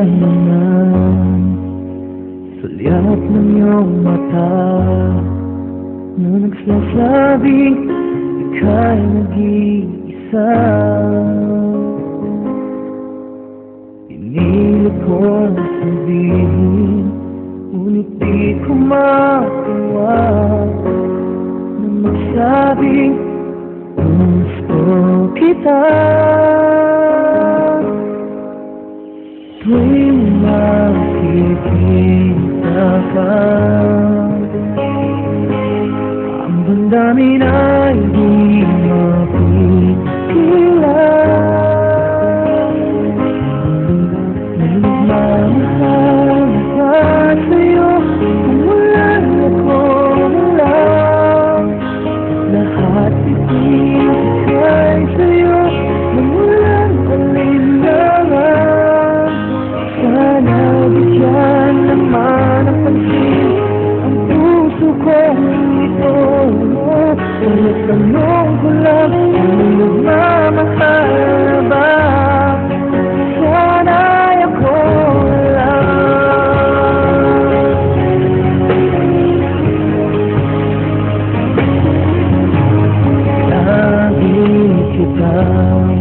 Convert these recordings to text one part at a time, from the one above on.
naman sulyap ng iyong mata na nagsasabing ika'y nag-iisa. Pinilit kong sabihin, ngunit di ko magawa na magsabing gusto kita. Tuwing makikita ka, ang damdamin ay di mapigilan. Nagmamahal ka sa'yo kung walang ako lang. Lahat ibigay sa'yo nang walang alinlangan. Sana bigyan naman ang pansin ang puso kong ito. Tanong ko lang kung nagmamahal ba. Sana'y ako lang. Lagi kitang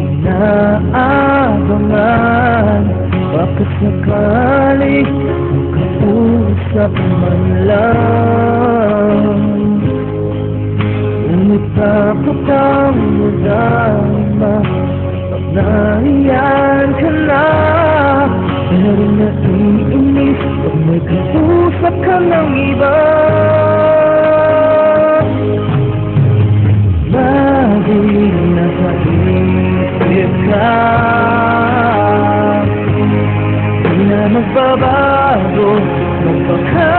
inaabangan, baka sakali makausap man lang. Ngunit dapat ang madama pag naiyan ka na. Pero naiinis pag may kausap ka ng iba. Lagi napaisip ka, di na magbabago, magpaka